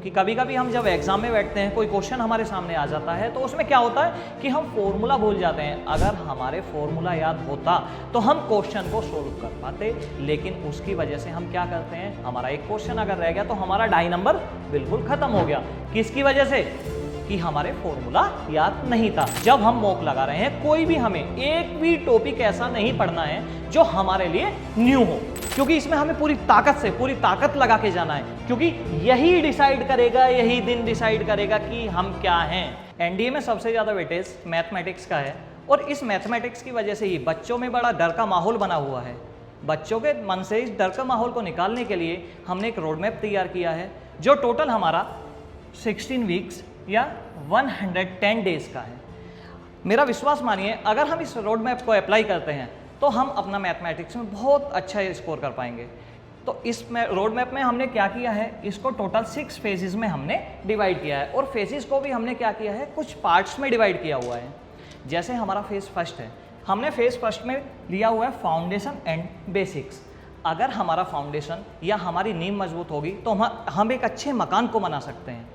कि कभी कभी हम जब एग्जाम में बैठते हैं, कोई क्वेश्चन हमारे सामने आ जाता है, तो उसमें क्या होता है कि हम फॉर्मूला भूल जाते हैं। अगर हमारे फॉर्मूला याद होता तो हम क्वेश्चन को सोल्व कर पाते, लेकिन उसकी वजह से हम क्या करते हैं, हमारा एक क्वेश्चन अगर रह गया तो हमारा 2.5 नंबर बिल्कुल खत्म हो गया। किसकी वजह से? कि हमारे फॉर्मूला याद नहीं था। जब हम मॉक लगा रहे हैं, कोई भी हमें एक भी टॉपिक ऐसा नहीं पढ़ना है जो हमारे लिए न्यू हो, क्योंकि इसमें हमें पूरी ताकत लगा के जाना है, क्योंकि यही डिसाइड करेगा, यही दिन डिसाइड करेगा कि हम क्या हैं। एनडीए में सबसे ज्यादा वेटेज मैथमेटिक्स का है, और इस मैथमेटिक्स की वजह से ही बच्चों में बड़ा डर का माहौल बना हुआ है। बच्चों के मन से इस डर का माहौल को निकालने के लिए हमने एक रोड मैप तैयार किया है, जो टोटल हमारा 16 वीक्स या 110 डेज का है। मेरा विश्वास मानिए, अगर हम इस रोड मैप को अप्लाई करते हैं तो हम अपना मैथमेटिक्स में बहुत अच्छा स्कोर कर पाएंगे। तो इस रोड मैप में हमने क्या किया है, इसको टोटल 6 फेजेस में हमने डिवाइड किया है, और फेजेस को भी हमने क्या किया है, कुछ पार्ट्स में डिवाइड किया हुआ है। जैसे हमारा फेज फर्स्ट है, हमने फेज फर्स्ट में लिया हुआ है फाउंडेशन एंड बेसिक्स। अगर हमारा फाउंडेशन या हमारी नींव मजबूत होगी तो हम एक अच्छे मकान को बना सकते हैं।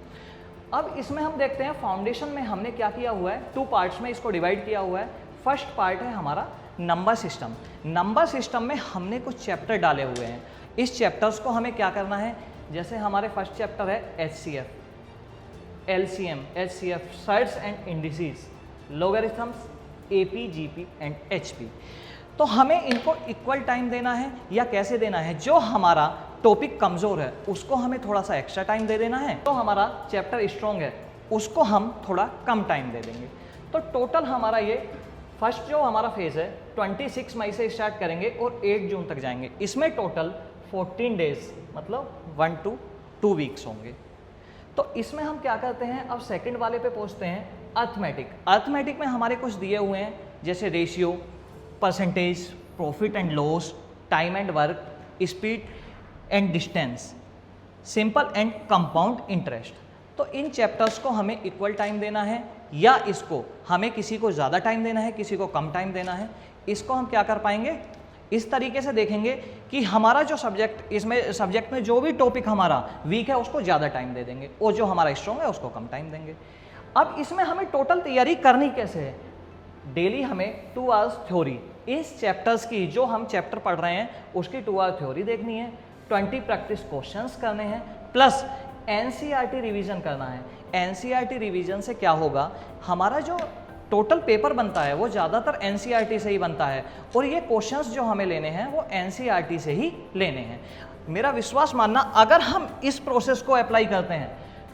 अब इसमें हम देखते हैं फाउंडेशन में हमने क्या किया हुआ है, 2 पार्ट्स में इसको डिवाइड किया हुआ है। फर्स्ट पार्ट है हमारा नंबर सिस्टम। नंबर सिस्टम में हमने कुछ चैप्टर डाले हुए हैं। इस चैप्टर्स को हमें क्या करना है, जैसे हमारे फर्स्ट चैप्टर है HCF, LCM, HCF, surds and indices, logarithms, AP, GP and HP। तो हमें इनको इक्वल टाइम देना है, या कैसे देना है, जो हमारा टॉपिक कमज़ोर है उसको हमें थोड़ा सा एक्स्ट्रा टाइम दे देना है, तो हमारा चैप्टर स्ट्रॉन्ग है उसको हम थोड़ा कम टाइम दे देंगे। तो टोटल हमारा ये फर्स्ट जो हमारा फेज़ है 26 मई से स्टार्ट करेंगे और 8 जून तक जाएंगे। इसमें टोटल 14 डेज मतलब 1 to 2 वीक्स होंगे। तो इसमें हम क्या करते हैं, अब सेकंड वाले पे पहुंचते हैं, अर्थमेटिक। अर्थमेटिक में हमारे कुछ दिए हुए हैं, जैसे ratio, percentage, profit and loss, time and work, speed and distance, simple and compound interest. तो इन चैप्टर्स को हमें इक्वल टाइम देना है, या इसको हमें किसी को ज़्यादा टाइम देना है, किसी को कम टाइम देना है। इसको हम क्या कर पाएंगे, इस तरीके से देखेंगे कि हमारा जो सब्जेक्ट में जो भी टॉपिक हमारा वीक है उसको ज़्यादा टाइम दे देंगे, और जो हमारा स्ट्रॉन्ग है उसको कम टाइम देंगे। अब इसमें हमें टोटल तैयारी करनी कैसे है, डेली हमें 2 आवर्स थ्योरी, इस चैप्टर्स की जो हम चैप्टर पढ़ रहे हैं उसकी 2 आवर थ्योरी देखनी है, 20 प्रैक्टिस क्वेश्चंस करने हैं, प्लस एनसीईआरटी रिवीजन करना है। एनसीईआरटी रिवीजन से क्या होगा, हमारा जो टोटल पेपर बनता है वो ज़्यादातर एनसीईआरटी से ही बनता है, और ये क्वेश्चंस जो हमें लेने हैं वो एनसीईआरटी से ही लेने हैं। मेरा विश्वास मानना, अगर हम इस प्रोसेस को अप्लाई करते हैं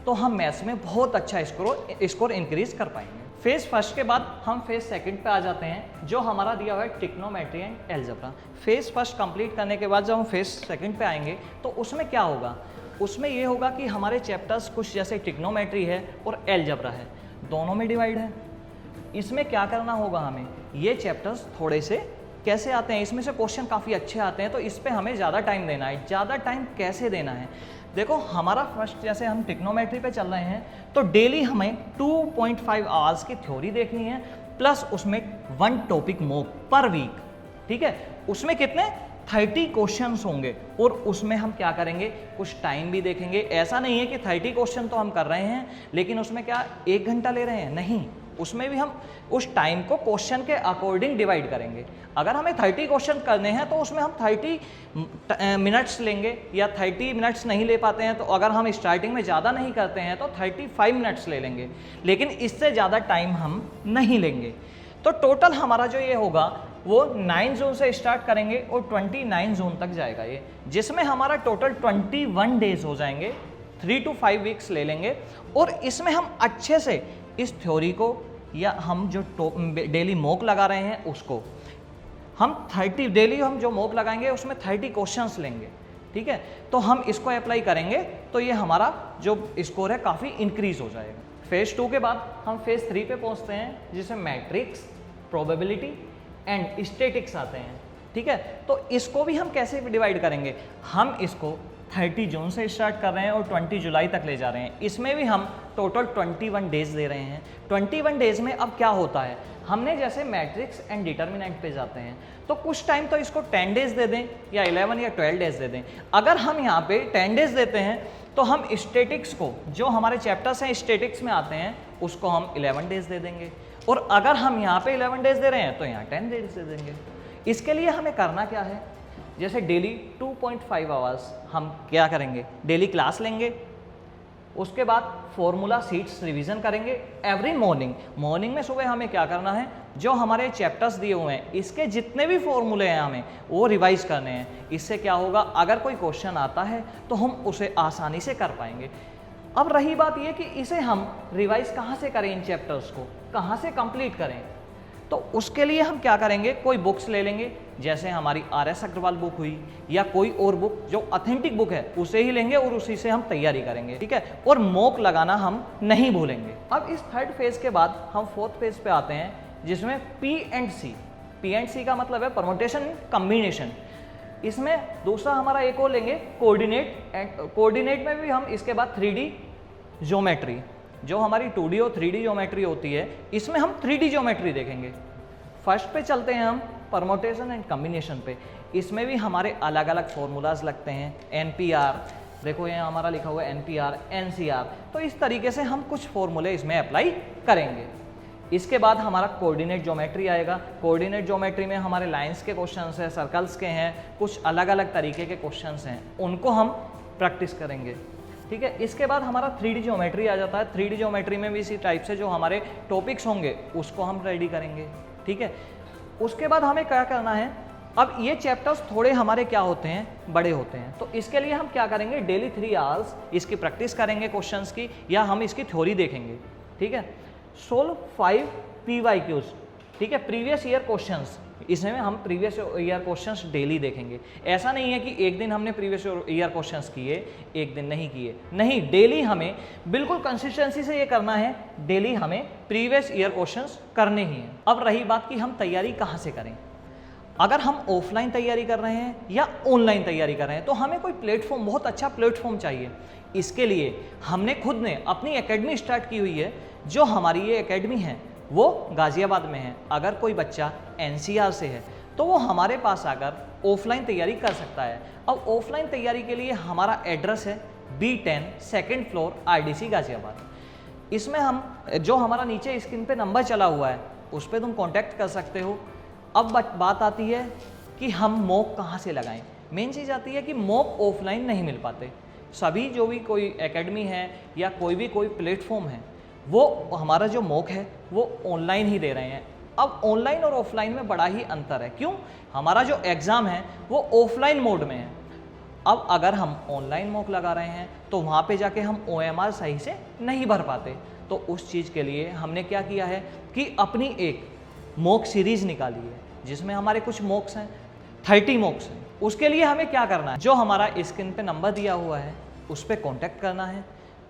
तो हम मैथ्स में बहुत अच्छा स्कोर इंक्रीज कर पाएंगे। फेज फर्स्ट के बाद हम फेज सेकंड पे आ जाते हैं, जो हमारा दिया हुआ है trigonometry and algebra. Phase first complete करने के बाद जब हम फेज सेकंड पे आएंगे तो उसमें क्या होगा, उसमें ये होगा कि हमारे चैप्टर्स कुछ जैसे ट्रिग्नोमेट्री है और अलजेब्रा है, दोनों में डिवाइड है। इसमें क्या करना होगा हमें, ये चैप्टर्स थोड़े से कैसे आते हैं, इसमें से क्वेश्चन काफ़ी अच्छे आते हैं, तो इस पर हमें ज़्यादा टाइम देना है। ज़्यादा टाइम कैसे देना है, देखो हमारा फर्स्ट जैसे हम ट्रिग्नोमेट्री पे चल रहे हैं तो डेली हमें 2.5 आवर्स की थ्योरी देखनी है, प्लस उसमें 1 टॉपिक मॉक पर वीक, ठीक है। उसमें कितने 30 क्वेश्चंस होंगे, और उसमें हम क्या करेंगे, कुछ टाइम भी देखेंगे। ऐसा नहीं है कि 30 क्वेश्चन तो हम कर रहे हैं लेकिन उसमें क्या 1 घंटा ले रहे हैं, नहीं, उसमें भी हम उस टाइम को क्वेश्चन के अकॉर्डिंग डिवाइड करेंगे। अगर हमें 30 क्वेश्चन करने हैं तो उसमें हम 30 मिनट्स लेंगे, या 30 मिनट्स नहीं ले पाते हैं तो अगर हम स्टार्टिंग में ज़्यादा नहीं करते हैं तो 35 मिनट्स ले लेंगे, लेकिन इससे ज़्यादा टाइम हम नहीं लेंगे। तो टोटल हमारा जो ये होगा वो 9 जून से स्टार्ट करेंगे और 29 जून तक जाएगा ये, जिसमें हमारा टोटल 21 डेज हो जाएंगे, 3 to 5 वीक्स ले लेंगे। और इसमें हम अच्छे से इस थ्योरी को, या हम जो डेली मॉक लगा रहे हैं उसको हम 30 डेली हम जो मॉक लगाएंगे उसमें 30 क्वेश्चंस लेंगे, ठीक है। तो हम इसको अप्लाई करेंगे तो ये हमारा जो स्कोर है काफ़ी इंक्रीज हो जाएगा। फेज 2 के बाद हम फेज 3 पे पहुंचते हैं, जिसमें मैट्रिक्स, प्रोबेबिलिटी एंड स्टैटिक्स आते हैं, ठीक है। तो इसको भी हम कैसे डिवाइड करेंगे, हम इसको 30 जून से स्टार्ट कर रहे हैं और 20 जुलाई तक ले जा रहे हैं। इसमें भी हम टोटल 21 डेज दे रहे हैं। 21 डेज में अब क्या होता है, हमने जैसे मैट्रिक्स एंड डिटर्मिनेंट पे जाते हैं तो कुछ टाइम तो इसको 10 डेज दे दें या 11 या 12 डेज दे दें। अगर हम यहाँ पे 10 डेज देते हैं तो हम स्टैटिक्स को, जो हमारे चैप्टर्स हैं स्टैटिक्स में आते हैं, उसको हम 11 डेज दे देंगे। और अगर हम यहाँ पे 11 डेज दे रहे हैं तो यहाँ 10 डेज दे देंगे। इसके लिए हमें करना क्या है, जैसे डेली 2.5 आवर्स हम क्या करेंगे, डेली क्लास लेंगे, उसके बाद फॉर्मूला सीट्स रिवीजन करेंगे एवरी मॉर्निंग। मॉर्निंग में सुबह हमें क्या करना है, जो हमारे चैप्टर्स दिए हुए हैं इसके जितने भी फॉर्मूले हैं हमें वो रिवाइज करने हैं। इससे क्या होगा, अगर कोई क्वेश्चन आता है तो हम उसे आसानी से कर पाएंगे। अब रही बात ये कि इसे हम रिवाइज कहाँ से करें, इन चैप्टर्स को कहाँ से कंप्लीट करें, तो उसके लिए हम क्या करेंगे, कोई बुक्स ले लेंगे, जैसे हमारी RS अग्रवाल बुक हुई या कोई और बुक जो ऑथेंटिक बुक है उसे ही लेंगे और उसी से हम तैयारी करेंगे, ठीक है। और मॉक लगाना हम नहीं भूलेंगे। अब इस थर्ड फेज के बाद हम फोर्थ फेज पे आते हैं, जिसमें P&C। P&C का मतलब है परमुटेशन कम्बिनेशन। इसमें दूसरा हमारा एक और लेंगे कोऑर्डिनेट, एंड कोऑर्डिनेट में भी हम इसके बाद 3D ज्योमेट्री, जो हमारी 2D और 3D ज्योमेट्री होती है, इसमें हम 3D ज्योमेट्री देखेंगे। फर्स्ट पे चलते हैं हम परमुटेशन एंड कम्बिनेशन पे। इसमें भी हमारे अलग अलग फॉर्मूलाज लगते हैं, NPR, देखो ये हमारा लिखा हुआ है NPR, NCR। तो इस तरीके से हम कुछ फॉर्मूले इसमें अप्लाई करेंगे। इसके बाद हमारा कोऑर्डिनेट ज्योमेट्री आएगा। कोऑर्डिनेट ज्योमेट्री में हमारे लाइंस के क्वेश्चंस हैं, सर्कल्स के हैं, कुछ अलग अलग तरीके के क्वेश्चंस हैं, उनको हम प्रैक्टिस करेंगे, ठीक है। इसके बाद हमारा 3D ज्योमेट्री आ जाता है। 3D ज्योमेट्री में भी इसी टाइप से जो हमारे टॉपिक्स होंगे उसको हम रेडी करेंगे, ठीक है। उसके बाद हमें क्या करना है, अब ये चैप्टर्स थोड़े हमारे क्या होते हैं, बड़े होते हैं, तो इसके लिए हम क्या करेंगे, डेली 3 आवर्स इसकी प्रैक्टिस करेंगे क्वेश्चंस की, या हम इसकी थ्योरी देखेंगे, ठीक है। सोल्व 5 PYQs, ठीक है, प्रीवियस ईयर क्वेश्चंस। इसमें हम प्रीवियस ईयर क्वेश्चंस डेली देखेंगे। ऐसा नहीं है कि एक दिन हमने प्रीवियस ईयर क्वेश्चंस किए, एक दिन नहीं किए, नहीं, डेली हमें बिल्कुल कंसिस्टेंसी से ये करना है, डेली हमें प्रीवियस ईयर क्वेश्चंस करने ही हैं। अब रही बात कि हम तैयारी कहाँ से करें। अगर हम ऑफलाइन तैयारी कर रहे हैं या ऑनलाइन तैयारी कर रहे हैं तो हमें कोई प्लेटफॉर्म, बहुत अच्छा प्लेटफॉर्म चाहिए। इसके लिए हमने खुद ने अपनी एकेडमी स्टार्ट की हुई है। जो हमारी ये एकेडमी है वो गाजियाबाद में है। अगर कोई बच्चा NCR से है तो वो हमारे पास आकर ऑफलाइन तैयारी कर सकता है। अब ऑफलाइन तैयारी के लिए हमारा एड्रेस है B10 2nd floor RDC Ghaziabad. इसमें हम, जो हमारा नीचे स्क्रीन पे नंबर चला हुआ है उस पर तुम कांटेक्ट कर सकते हो। अब बात आती है कि हम मॉक कहाँ से लगाएं। मेन चीज़ आती है कि मॉक ऑफलाइन नहीं मिल पाते। सभी जो भी कोई एकेडमी है या कोई प्लेटफॉर्म है, वो हमारा जो मॉक है वो ऑनलाइन ही दे रहे हैं। अब ऑनलाइन और ऑफलाइन में बड़ा ही अंतर है। क्यों? हमारा जो एग्ज़ाम है वो ऑफलाइन मोड में है। अब अगर हम ऑनलाइन मॉक लगा रहे हैं तो वहाँ पे जाके हम OMR सही से नहीं भर पाते। तो उस चीज़ के लिए हमने क्या किया है कि अपनी एक मॉक सीरीज़ निकाली है, जिसमें हमारे कुछ मॉक्स हैं, 30 मॉक्स हैं। उसके लिए हमें क्या करना है, जो हमारा स्क्रीन पे नंबर दिया हुआ है उस पर कॉन्टैक्ट करना है।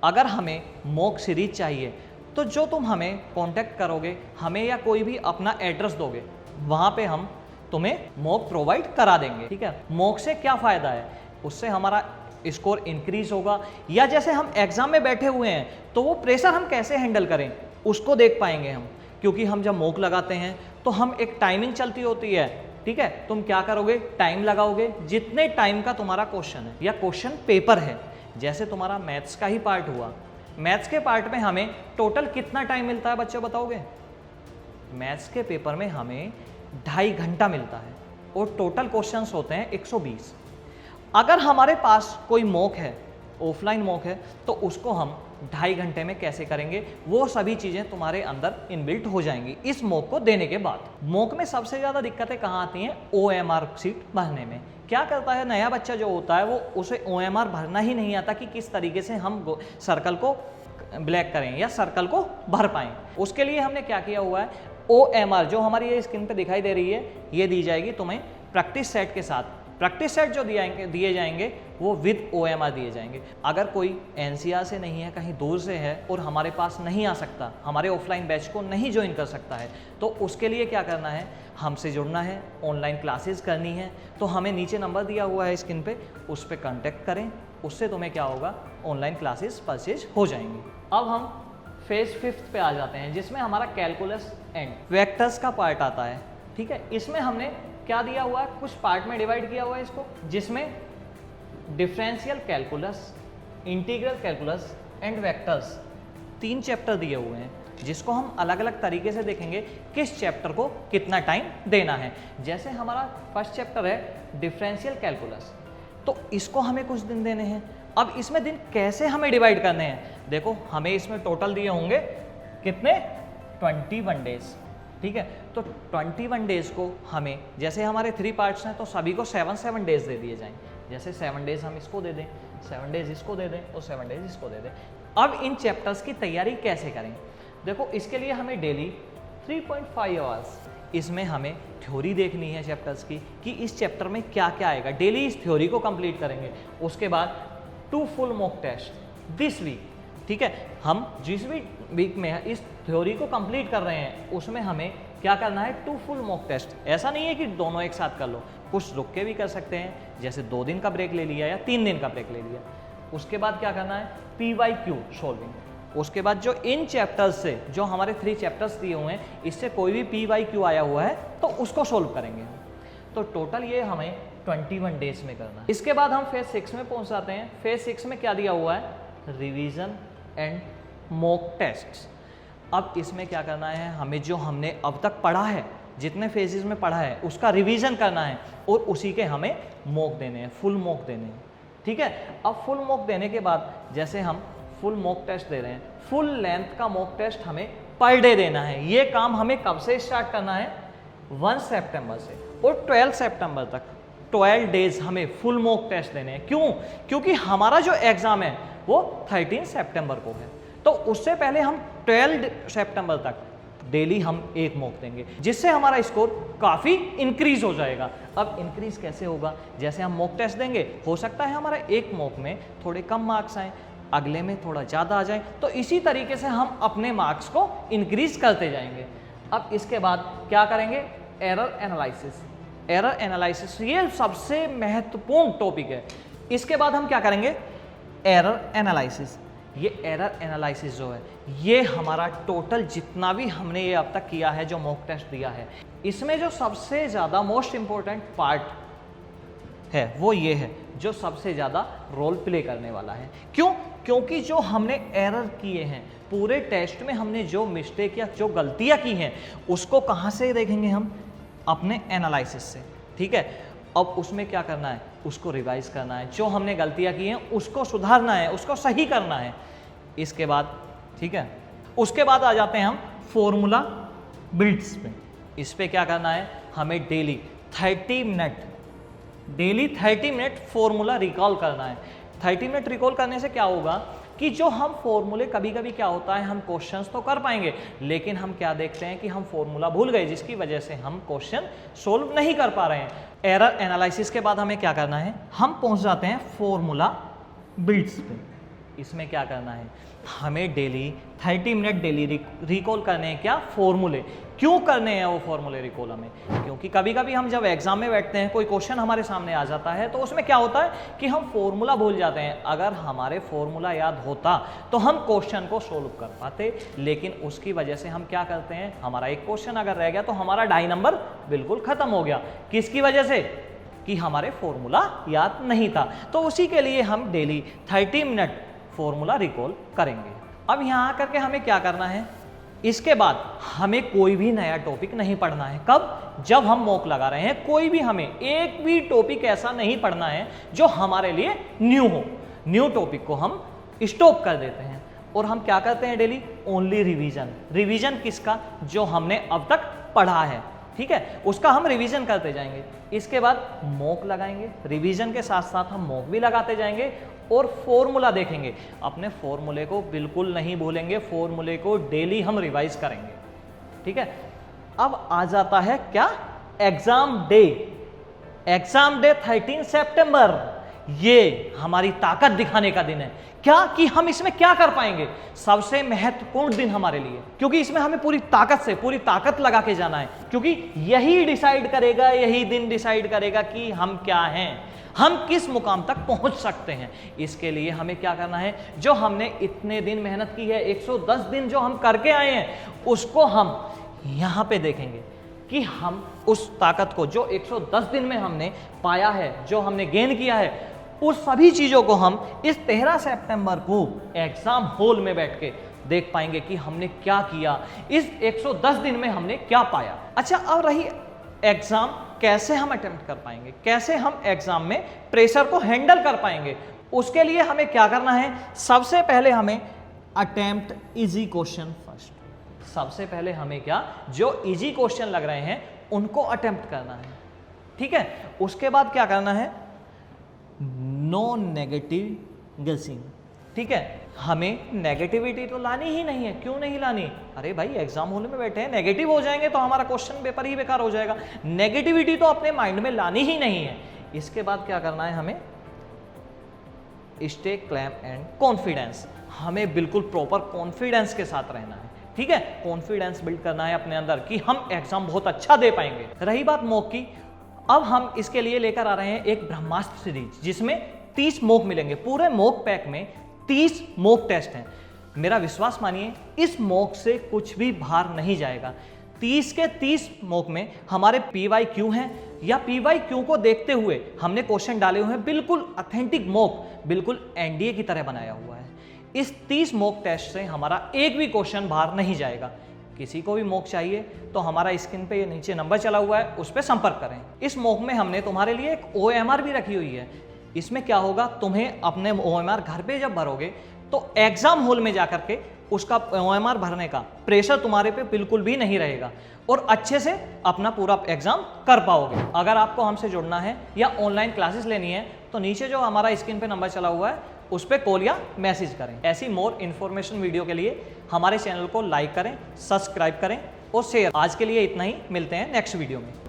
अगर हमें मॉक सीरीज चाहिए तो जो तुम हमें कांटेक्ट करोगे, हमें या कोई भी अपना एड्रेस दोगे, वहाँ पे हम तुम्हें मॉक प्रोवाइड करा देंगे, ठीक है। मॉक से क्या फ़ायदा है, उससे हमारा स्कोर इंक्रीज होगा, या जैसे हम एग्ज़ाम में बैठे हुए हैं तो वो प्रेशर हम कैसे हैंडल करें उसको देख पाएंगे हम। क्योंकि हम जब मॉक लगाते हैं तो हम एक टाइमिंग चलती होती है, ठीक है। तुम क्या करोगे, टाइम लगाओगे, जितने टाइम का तुम्हारा क्वेश्चन है या क्वेश्चन पेपर है। जैसे तुम्हारा मैथ्स का ही पार्ट हुआ, मैथ्स के पार्ट में हमें टोटल कितना टाइम मिलता है बच्चों, बताओगे? मैथ्स के पेपर में हमें 2.5 घंटा मिलता है और टोटल क्वेश्चंस होते हैं 120। अगर हमारे पास कोई मॉक है, ऑफलाइन मॉक है, तो उसको हम 2.5 घंटे में कैसे करेंगे, वो सभी चीज़ें तुम्हारे अंदर इनबिल्ट हो जाएंगी इस मॉक को देने के बाद। मॉक में सबसे ज़्यादा दिक्कतें कहाँ आती हैं, OMR सीट भरने में। क्या करता है नया बच्चा जो होता है, वो उसे OMR भरना ही नहीं आता कि किस तरीके से हम सर्कल को ब्लैक करें या सर्कल को भर पाएँ। उसके लिए हमने क्या किया हुआ है, OMR जो हमारी ये स्क्रीन पे दिखाई दे रही है, ये दी जाएगी तुम्हें प्रैक्टिस सेट के साथ। प्रैक्टिस सेट जो दिए जाएंगे वो विद OMR दिए जाएंगे। अगर कोई NCR से नहीं है, कहीं दूर से है और हमारे पास नहीं आ सकता, हमारे ऑफलाइन बैच को नहीं ज्वाइन कर सकता है, तो उसके लिए क्या करना है, हमसे जुड़ना है, ऑनलाइन क्लासेस करनी है। तो हमें नीचे नंबर दिया हुआ है स्क्रीन पे, उस पर कॉन्टैक्ट करें उससे तुम्हें क्या होगा, ऑनलाइन क्लासेस परचेज हो जाएंगी। अब हम फेज 5 पे आ जाते हैं, जिसमें हमारा कैलकुलस एंड वेक्टर्स का पार्ट आता है। ठीक है, इसमें हमने क्या दिया हुआ है, कुछ पार्ट में डिवाइड किया हुआ है इसको, जिसमें differential calculus, integral calculus and vectors 3 chapter दिए हुए हैं, जिसको हम अलग अलग तरीके से देखेंगे किस चैप्टर को कितना टाइम देना है। जैसे हमारा फर्स्ट चैप्टर है डिफरेंशियल कैलकुलस, तो इसको हमें कुछ दिन देने हैं। अब इसमें दिन कैसे हमें डिवाइड करने हैं, देखो हमें इसमें टोटल दिए होंगे कितने, 21 डेज। ठीक है, तो 21 डेज को हमें, जैसे हमारे 3 पार्ट्स हैं तो सभी को 7 डेज दे दिए जाएं। जैसे 7 डेज हम इसको दे दें, 7 डेज इसको दे दें और 7 डेज इसको दे दें। अब इन चैप्टर्स की तैयारी कैसे करें, देखो इसके लिए हमें डेली 3.5 आवर्स, इसमें हमें थ्योरी देखनी है चैप्टर्स की कि इस चैप्टर में क्या क्या आएगा। डेली इस थ्योरी को कंप्लीट करेंगे। उसके बाद 2 full mock test this week. ठीक है, हम जिस भी वीक में इस थ्योरी को कंप्लीट कर रहे हैं उसमें हमें क्या करना है, 2 फुल मॉक टेस्ट। ऐसा नहीं है कि दोनों एक साथ कर लो, कुछ रुक के भी कर सकते हैं, जैसे 2 दिन का ब्रेक ले लिया या 3 दिन का ब्रेक ले लिया। उसके बाद क्या करना है, PYQ सॉल्विंग। उसके बाद जो इन चैप्टर्स से, जो हमारे 3 चैप्टर्स दिए हुए हैं, इससे कोई भी PYQ आया हुआ है तो उसको सोल्व करेंगे। तो टोटल ये हमें 21 डेज में करना है। इसके बाद हम फेज 6 में पहुंच जाते हैं। फेज 6 में क्या दिया हुआ है, रिवीजन एंड मॉक टेस्ट। अब इसमें क्या करना है, हमें जो हमने अब तक पढ़ा है, जितने फेजेस में पढ़ा है उसका रिवीजन करना है और उसी के हमें मॉक देने हैं, फुल मॉक देने हैं। ठीक है, अब फुल मॉक देने के बाद जैसे हम फुल मॉक टेस्ट दे रहे हैं, फुल लेंथ का मॉक टेस्ट हमें पर डे देना है। ये काम हमें कब से स्टार्ट करना है, 1 सितंबर से और 12 सितंबर तक 12 डेज हमें फुल मॉक टेस्ट देने हैं। क्यों, क्योंकि हमारा जो एग्जाम है वो 13 सितंबर को है, तो उससे पहले हम 12 सितंबर तक डेली हम एक मॉक देंगे, जिससे हमारा स्कोर काफ़ी इंक्रीज हो जाएगा। अब इंक्रीज कैसे होगा, जैसे हम मॉक टेस्ट देंगे, हो सकता है हमारा एक मॉक में थोड़े कम मार्क्स आए, अगले में थोड़ा ज़्यादा आ जाए, तो इसी तरीके से हम अपने मार्क्स को इंक्रीज करते जाएंगे। अब इसके बाद क्या करेंगे, एरर एनालिसिस। एरर एनालिसिस ये सबसे महत्वपूर्ण टॉपिक है। इसके बाद हम क्या करेंगे, एरर एनालिसिस। ये एरर एनालिसिस जो है, ये हमारा टोटल जितना भी हमने ये अब तक किया है, जो मॉक टेस्ट दिया है, इसमें जो सबसे ज़्यादा मोस्ट इम्पोर्टेंट पार्ट है वो ये है, जो सबसे ज़्यादा रोल प्ले करने वाला है। क्यों, क्योंकि जो हमने एरर किए हैं पूरे टेस्ट में, हमने जो मिस्टेक या जो गलतियाँ की हैं, उसको कहाँ से देखेंगे हम, अपने एनालिसिस से। ठीक है, अब उसमें क्या करना है, उसको रिवाइज करना है, जो हमने गलतियां की हैं उसको सुधारना है, उसको सही करना है। इसके बाद ठीक है, उसके बाद आ जाते हैं हम फॉर्मूला बिल्ड्स पे। इस पे क्या करना है, हमें डेली 30 मिनट फॉर्मूला रिकॉल करना है। 30 मिनट रिकॉल करने से क्या होगा कि जो हम फॉर्मूले, कभी कभी क्या होता है, हम क्वेश्चंस तो कर पाएंगे, लेकिन हम क्या देखते हैं कि हम फॉर्मूला भूल गए, जिसकी वजह से हम क्वेश्चन सोल्व नहीं कर पा रहे हैं। एरर एनालिसिस के बाद हमें क्या करना है, हम पहुंच जाते हैं फॉर्मूला बिल्ड्स पे। इसमें क्या करना है, हमें डेली 30 मिनट डेली रिकॉल करने हैं, क्या, फॉर्मूले। क्यों करने हैं वो फॉर्मूले रिकॉल हमें, क्योंकि कभी कभी हम जब एग्जाम में बैठते हैं, कोई क्वेश्चन हमारे सामने आ जाता है, तो उसमें क्या होता है कि हम फॉर्मूला भूल जाते हैं। अगर हमारे फॉर्मूला याद होता तो हम क्वेश्चन को सोल्व कर पाते, लेकिन उसकी वजह से हम क्या करते हैं, हमारा एक क्वेश्चन अगर रह गया तो हमारा 2.5 नंबर बिल्कुल खत्म हो गया। किसकी वजह से, कि हमारे फॉर्मूला याद नहीं था। तो उसी के लिए हम डेली 30 मिनट फॉर्मूला रिकॉल करेंगे। अब यहाँ आकर के हमें क्या करना है, इसके बाद हमें कोई भी नया टॉपिक नहीं पढ़ना है। कब, जब हम मॉक लगा रहे हैं, कोई भी हमें एक भी टॉपिक ऐसा नहीं पढ़ना है जो हमारे लिए न्यू हो। न्यू टॉपिक को हम स्टॉप कर देते हैं और हम क्या करते हैं, डेली ओनली रिवीजन। रिवीजन किसका, जो हमने अब तक पढ़ा है, ठीक है, उसका हम रिवीजन करते जाएंगे। इसके बाद मॉक लगाएंगे, रिवीजन के साथ साथ हम मॉक भी लगाते जाएंगे और फॉर्मूला देखेंगे। अपने फॉर्मूले को बिल्कुल नहीं भूलेंगे, फॉर्मूले को डेली हम रिवाइज करेंगे। ठीक है, अब आ जाता है क्या, एग्जाम डे। एग्जाम डे 13 सितंबर, ये हमारी ताकत दिखाने का दिन है। क्या, कि हम इसमें क्या कर पाएंगे, सबसे महत्वपूर्ण दिन हमारे लिए, क्योंकि इसमें हमें पूरी ताकत लगा के जाना है, क्योंकि यही डिसाइड करेगा, यही दिन डिसाइड करेगा कि हम क्या हैं। हम किस मुकाम तक पहुंच सकते हैं। इसके लिए हमें क्या करना है, जो हमने इतने दिन मेहनत की है, 110 दिन जो हम करके आए हैं, उसको हम यहां पे देखेंगे कि हम उस ताकत को जो 110 दिन में हमने पाया है, जो हमने गेन किया है, उस सभी चीजों को हम इस 13 सितंबर को एग्जाम हॉल में बैठ के देख पाएंगे कि हमने क्या किया, इस 110 दिन में हमने क्या पाया। अच्छा, अब रही एग्जाम कैसे हम अटेम्प्ट कर पाएंगे, कैसे हम एग्जाम में प्रेशर को हैंडल कर पाएंगे, उसके लिए हमें क्या करना है। सबसे पहले हमें अटेम्प्ट इजी क्वेश्चन फर्स्ट। सबसे पहले हमें क्या, जो इजी क्वेश्चन लग रहे हैं उनको अटेम्प्ट करना है, ठीक है। उसके बाद क्या करना है, नो नेगेटिव गेसिंग, ठीक है। हमें नेगेटिविटी तो लानी ही नहीं है। क्यों नहीं लानी, अरे भाई एग्जाम हॉल में बैठे हैं, नेगेटिव हो जाएंगे तो हमारा क्वेश्चन पेपर ही बेकार हो जाएगा। नेगेटिविटी तो अपने माइंड में लानी ही नहीं है। इसके बाद क्या करना है, हमें स्टे क्लैम एंड कॉन्फिडेंस, हमें बिल्कुल प्रॉपर कॉन्फिडेंस के साथ रहना है, ठीक है। कॉन्फिडेंस बिल्ड करना है अपने अंदर कि हम एग्जाम बहुत अच्छा दे पाएंगे। रही बात मॉक की, अब हम इसके लिए लेकर आ रहे हैं एक ब्रह्मास्त्र सीरीज, जिसमें 30 मॉक मिलेंगे। पूरे मॉक पैक में 30 मॉक टेस्ट हैं। मेरा विश्वास मानिए, इस मॉक से कुछ भी बाहर नहीं जाएगा। 30 के 30 मॉक में हमारे PYQ हैं, या PYQ को देखते हुए हमने क्वेश्चन डाले हुए हैं, बिल्कुल ऑथेंटिक मॉक, बिल्कुल NDA की तरह बनाया हुआ है। इस 30 मॉक टेस्ट से हमारा एक भी क्वेश्चन बाहर नहीं जाएगा। किसी को भी मॉक चाहिए तो हमारा स्क्रीन पे ये नीचे नंबर चला हुआ है, उस पर संपर्क करें। इस मॉक में हमने तुम्हारे लिए एक OMR भी रखी हुई है। इसमें क्या होगा, तुम्हें अपने OMR घर पे जब भरोगे तो एग्जाम हॉल में जाकर के उसका OMR भरने का प्रेशर तुम्हारे पे बिल्कुल भी नहीं रहेगा और अच्छे से अपना पूरा एग्जाम कर पाओगे। अगर आपको हमसे जुड़ना है या ऑनलाइन क्लासेस लेनी है तो नीचे जो हमारा स्क्रीन पे नंबर चला हुआ है उस पर कॉल या मैसेज करें। ऐसी मोर इन्फॉर्मेशन वीडियो के लिए हमारे चैनल को लाइक करें, सब्सक्राइब करें और शेयर। आज के लिए इतना ही, मिलते हैं नेक्स्ट वीडियो में।